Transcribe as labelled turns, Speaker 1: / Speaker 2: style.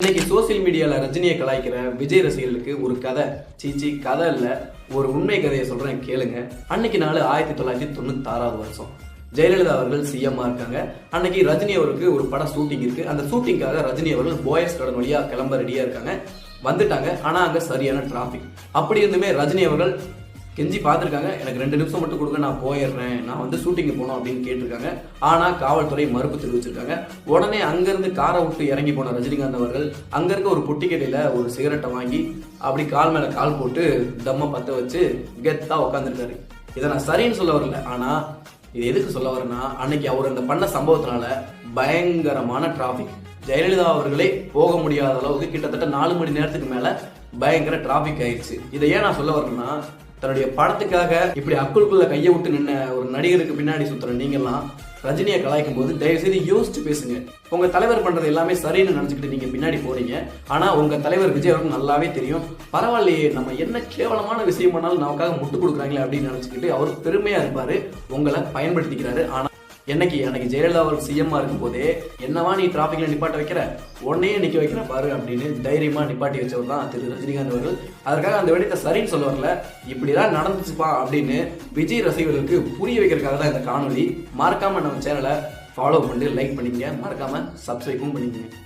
Speaker 1: இன்னைக்கு சோசியல் மீடியால ரஜினியை கலாய்க்கிற விஜய் ரசிகர்களுக்கு ஒரு கதை சீச்சி கதை இல்ல ஒரு உண்மை கதையை சொல்றேன் கேளுங்க. அன்னைக்கு நாள் 1996 வருஷம் ஜெயலலிதா அவர்கள் சிஎம்மா இருக்காங்க. அன்னைக்கு ரஜினி அவருக்கு ஒரு படம் ஷூட்டிங் இருக்கு. அந்த ஷூட்டிங்காக ரஜினி அவர்கள் போயஸ் கடன் வழியா கிளம்ப ரெடியா இருக்காங்க. வந்துட்டாங்க. ஆனா அங்க சரியான டிராபிக். அப்படி இருந்துமே ரஜினி அவர்கள் கெஞ்சி பார்த்துருக்காங்க. எனக்கு 2 நிமிஷம் மட்டும் கொடுங்க, நான் போயிடுறேன், நான் வந்து ஷூட்டிங்கு போனோம் அப்படின்னு கேட்டிருக்காங்க. ஆனால் காவல்துறை மறுப்பு தெரிவிச்சிருக்காங்க. உடனே அங்கேருந்து காரை விட்டு இறங்கி போன ரஜினிகாந்த் அவர்கள் அங்கே இருக்க ஒரு பொட்டிக்கடையில் ஒரு சிகரெட்டை வாங்கி அப்படி கால் மேலே கால் போட்டு தம்மை பற்ற வச்சு கெத்தாக உட்காந்துருக்காரு. இதை நான் சரின்னு சொல்ல வரல. ஆனால் இது எதுக்கு சொல்ல வரேன்னா, அன்னைக்கு அவர் அந்த பண்ண சம்பவத்தினால பயங்கரமான டிராஃபிக். ஜெயலலிதா அவர்களே போக முடியாத அளவுக்கு கிட்டத்தட்ட 4 மணி நேரத்துக்கு மேலே பயங்கர டிராஃபிக் ஆயிடுச்சு. இதை ஏன் நான் சொல்ல வரேன்னா, தன்னுடைய படத்துக்காக இப்படி அக்குளுக்குள்ள கையை விட்டு நின்ன ஒரு நடிகருக்கு பின்னாடி சுத்துற நீங்கெல்லாம் ரஜினியை கலாய்க்கும் போது தயவு செய்து யோசிச்சு பேசுங்க. உங்க தலைவர் பண்றது எல்லாமே சரின்னு நினைச்சுக்கிட்டு நீங்க பின்னாடி போறீங்க. ஆனா உங்க தலைவர் விஜய் அவருக்கு நல்லாவே தெரியும், பரவாயில்லையே நம்ம என்ன கேவலமான விஷயம் பண்ணாலும் நமக்காக முட்டு கொடுக்குறாங்களே அப்படின்னு நினைச்சுக்கிட்டு அவர் பெருமையா இருப்பாரு, உங்களை பயன்படுத்திக்கிறாரு. ஆனா எனக்கு ஜெயலலிதா அவர்கள் சிஎம்மா இருக்கும் போதே என்னவா நீ டிராபிக்ல நிப்பாட்ட வைக்கிற, உன்னையே நிக்க வைக்கிற பாரு அப்படின்னு தைரியமா நிப்பாட்டி வச்சவர் தான் திரு ரஜினிகாந்த் அவர்கள். அதற்காக அந்த விடயத்தை சரின்னு சொல்ல வரல, இப்படிதான் நடந்துச்சுப்பா அப்படின்னு விஜய் ரசிகர்களுக்கு புரிய வைக்கிறதுக்காக தான் இந்த காணொலி. மறக்காம நம்ம சேனலை ஃபாலோ பண்ணிட்டு லைக் பண்ணிக்கங்க, மறக்காம சப்ஸ்கிரைபும் பண்ணிக்கங்க.